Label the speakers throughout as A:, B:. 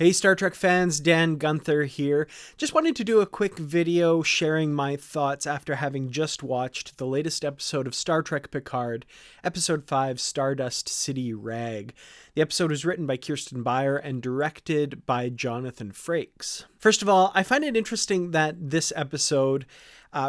A: Hey Star Trek fans, Dan Gunther here. Just wanted to do a quick video sharing my thoughts after having just watched the latest episode of Star Trek Picard, Episode 5, Stardust City Rag. The episode was written by Kirsten Beyer and directed by Jonathan Frakes. First of all, I find it interesting that this episode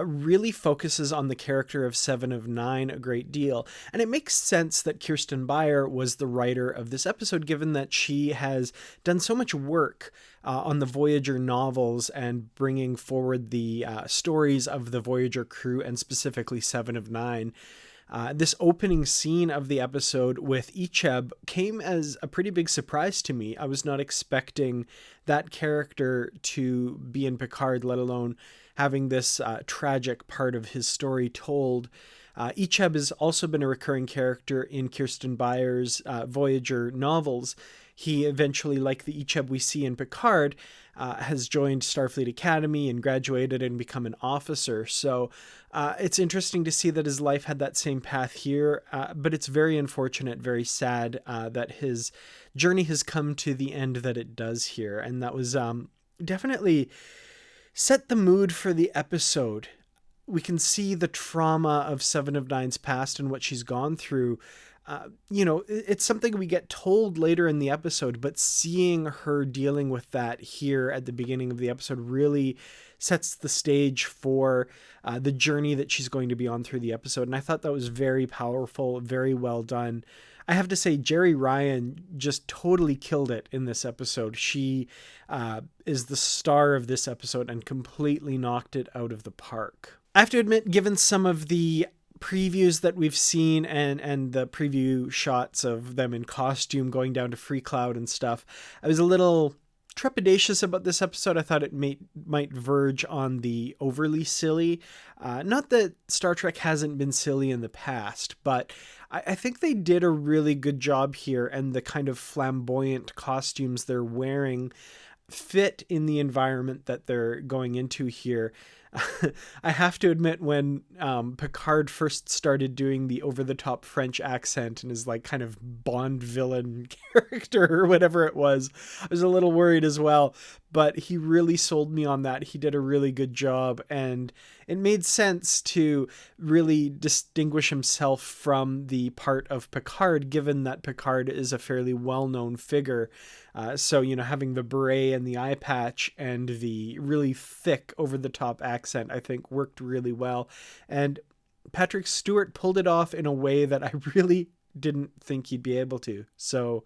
A: really focuses on the character of Seven of Nine a great deal. And it makes sense that Kirsten Beyer was the writer of this episode, given that she has done so much work on the Voyager novels and bringing forward the stories of the Voyager crew and specifically Seven of Nine. This opening scene of the episode with Icheb came as a pretty big surprise to me. I was not expecting that character to be in Picard, let alone having this tragic part of his story told. Icheb has also been a recurring character in Kirsten Beyer's Voyager novels. He eventually, like the Icheb we see in Picard, has joined Starfleet Academy and graduated and become an officer. So it's interesting to see that his life had that same path here, but it's very unfortunate, very sad that his journey has come to the end that it does here. And that was definitely set the mood for the episode. We can see the trauma of Seven of Nine's past and what she's gone through. It's something we get told later in the episode, but seeing her dealing with that here at the beginning of the episode really sets the stage for the journey that she's going to be on through the episode. And I thought that was very powerful, very well done. I have to say, Jeri Ryan just totally killed it in this episode. She is the star of this episode and completely knocked it out of the park. I have to admit, given some of the previews that we've seen and the preview shots of them in costume going down to Free Cloud and stuff, I was a little trepidatious about this episode. I thought it might verge on the overly silly. Not that Star Trek hasn't been silly in the past, but I think they did a really good job here, and the kind of flamboyant costumes they're wearing fit in the environment that they're going into here. I have to admit, when Picard first started doing the over-the-top French accent and his like kind of Bond villain character or whatever it was, I was a little worried as well, but he really sold me on that. He did a really good job, and it made sense to really distinguish himself from the part of Picard, given that Picard is a fairly well-known figure. So, having the beret and the eye patch and the really thick over-the-top accent, I think worked really well. And Patrick Stewart pulled it off in a way that I really didn't think he'd be able to. So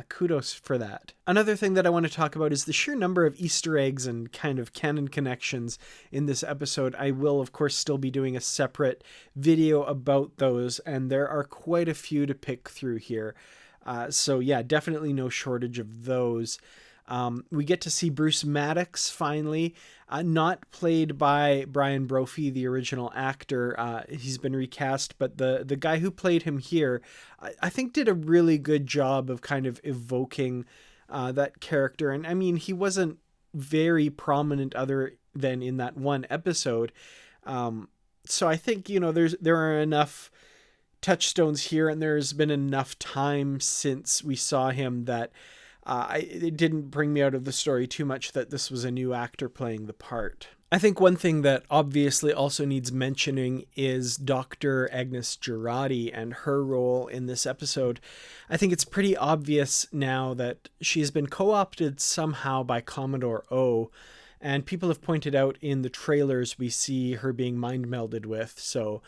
A: kudos for that. Another thing that I want to talk about is the sheer number of Easter eggs and kind of canon connections in this episode. I will, of course, still be doing a separate video about those, and there are quite a few to pick through here. So yeah, definitely no shortage of those. We get to see Bruce Maddox finally, not played by Brian Brophy, the original actor. He's been recast, but the guy who played him here, I think did a really good job of kind of evoking that character. And I mean, he wasn't very prominent other than in that one episode. So I think, there are enough touchstones here, and there's been enough time since we saw him that it didn't bring me out of the story too much that this was a new actor playing the part. I think one thing that obviously also needs mentioning is Dr. Agnes Jurati and her role in this episode. I think it's pretty obvious now that she's been co-opted somehow by Commodore O, and people have pointed out in the trailers we see her being mind melded with. So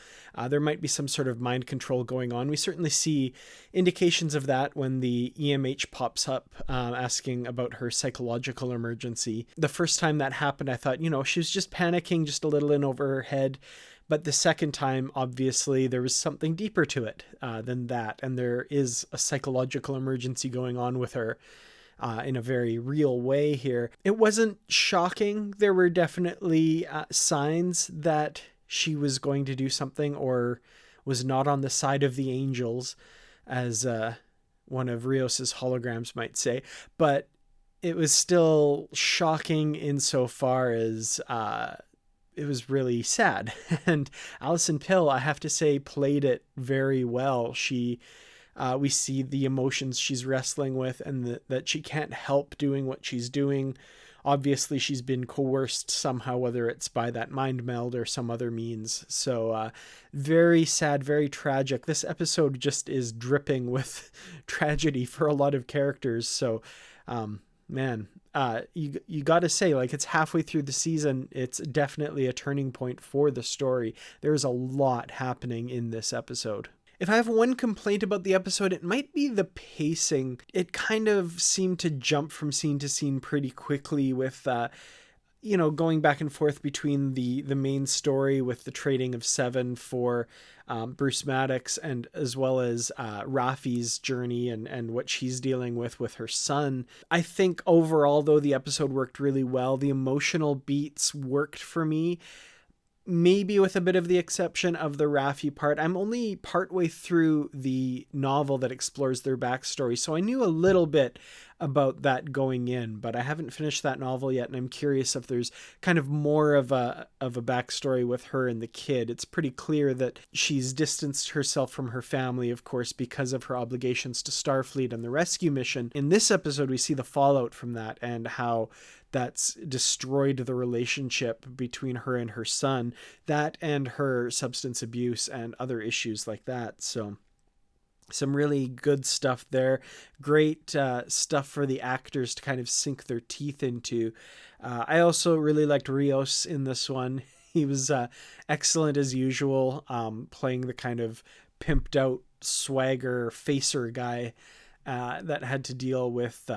A: there might be some sort of mind control going on. We certainly see indications of that when the EMH pops up asking about her psychological emergency. The first time that happened, I thought, she was just panicking just a little in over her head. But the second time, obviously, there was something deeper to it than that. And there is a psychological emergency going on with her. In a very real way here. It wasn't shocking. There were definitely signs that she was going to do something or was not on the side of the angels, as one of Rios's holograms might say. But it was still shocking insofar as it was really sad. And Alison Pill, I have to say, played it very well. She We see the emotions she's wrestling with, and that she can't help doing what she's doing. Obviously, she's been coerced somehow, whether it's by that mind meld or some other means. So very sad, very tragic. This episode just is dripping with tragedy for a lot of characters. So man, you got to say, like, it's halfway through the season. It's definitely a turning point for the story. There's a lot happening in this episode. If I have one complaint about the episode, it might be the pacing. It kind of seemed to jump from scene to scene pretty quickly with, going back and forth between the main story with the trading of Seven for Bruce Maddox, and as well as Rafi's journey and what she's dealing with her son. I think overall, though, the episode worked really well. The emotional beats worked for me. Maybe with a bit of the exception of the Rafi part. I'm only partway through the novel that explores their backstory, so I knew a little bit about that going in, but I haven't finished that novel yet, and I'm curious if there's kind of more of a backstory with her and the kid. It's pretty clear that she's distanced herself from her family, of course, because of her obligations to Starfleet and the rescue mission. In this episode, we see the fallout from that and how that's destroyed the relationship between her and her son, that and her substance abuse and other issues like that. So some really good stuff there. Great stuff for the actors to kind of sink their teeth into. I also really liked Rios in this one. He was excellent as usual, playing the kind of pimped out swagger facer guy that had to deal with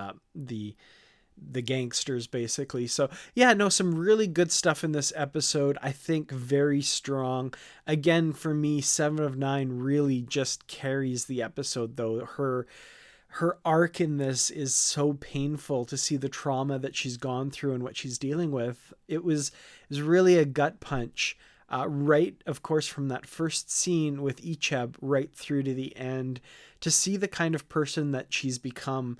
A: the gangsters, basically. So yeah, no, some really good stuff in this episode. I think very strong. Again, for me, 7 of 9 really just carries the episode, though. Her arc in this is so painful to see the trauma that she's gone through and what she's dealing with. It was really a gut punch. Right, of course, from that first scene with Icheb right through to the end, to see the kind of person that she's become,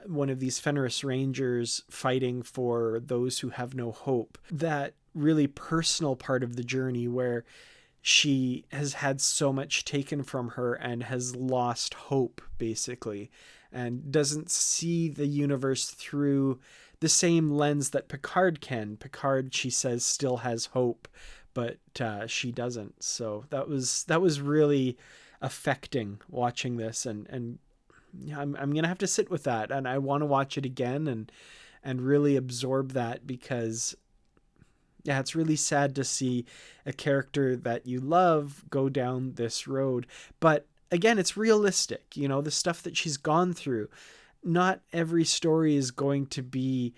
A: one of these Fenris Rangers fighting for those who have no hope. That really personal part of the journey where she has had so much taken from her and has lost hope, basically, and doesn't see the universe through the same lens that Picard can. Picard, she says, still has hope, but she doesn't. So that was really affecting watching this, and yeah, I'm going to have to sit with that, and I want to watch it again and really absorb that, because yeah, it's really sad to see a character that you love go down this road. But again, it's realistic, the stuff that she's gone through. Not every story is going to be,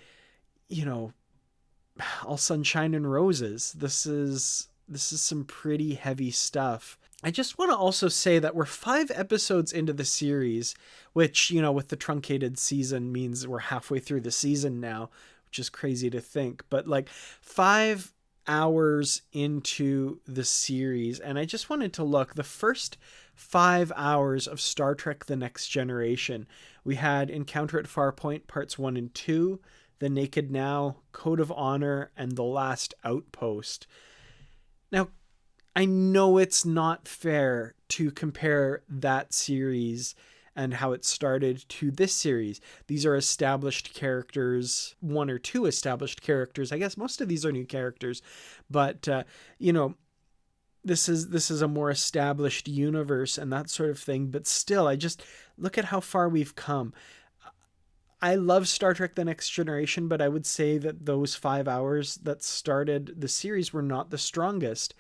A: all sunshine and roses. This is some pretty heavy stuff. I just want to also say that we're 5 episodes into the series, which, with the truncated season means we're halfway through the season now, which is crazy to think. But like 5 hours into the series, and I just wanted to look, the first 5 hours of Star Trek The Next Generation, we had Encounter at Farpoint Parts 1 and 2, The Naked Now, Code of Honor, and The Last Outpost. Now, I know it's not fair to compare that series and how it started to this series. These are established characters, 1 or 2 established characters. I guess most of these are new characters, but this is a more established universe and that sort of thing. But still, I just look at how far we've come. I love Star Trek The Next Generation, but I would say that those 5 hours that started the series were not the strongest.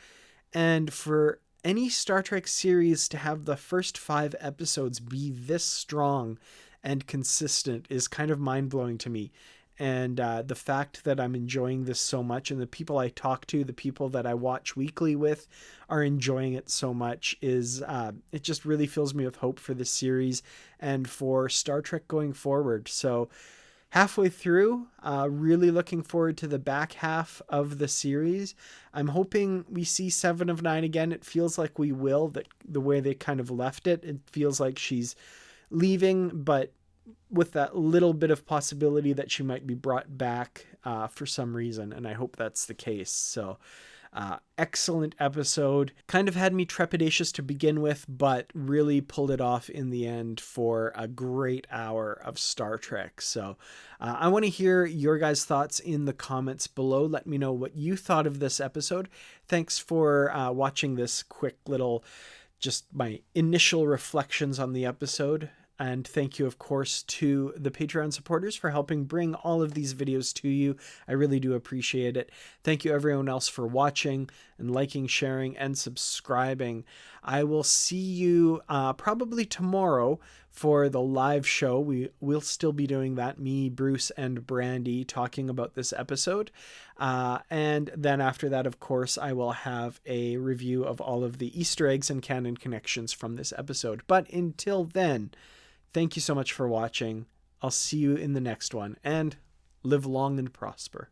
A: And for any Star Trek series to have the first 5 episodes be this strong and consistent is kind of mind-blowing to me. And the fact that I'm enjoying this so much, and the people I talk to, the people that I watch weekly with, are enjoying it so much, is it just really fills me with hope for this series and for Star Trek going forward. So halfway through, really looking forward to the back half of the series. I'm hoping we see 7 of 9 again. It feels like we will, that the way they kind of left it. It feels like she's leaving, but with that little bit of possibility that she might be brought back for some reason, and I hope that's the case. So Excellent episode. Kind of had me trepidatious to begin with, but really pulled it off in the end for a great hour of Star Trek. So I want to hear your guys' thoughts in the comments below. Let me know what you thought of this episode. Thanks for watching this quick little, just my initial reflections on the episode. And thank you, of course, to the Patreon supporters for helping bring all of these videos to you. I really do appreciate it. Thank you, everyone else, for watching and liking, sharing, and subscribing. I will see you probably tomorrow for the live show. We'll still be doing that, me, Bruce, and Brandy talking about this episode. And then after that, of course, I will have a review of all of the Easter eggs and canon connections from this episode. But until then, thank you so much for watching. I'll see you in the next one, and live long and prosper.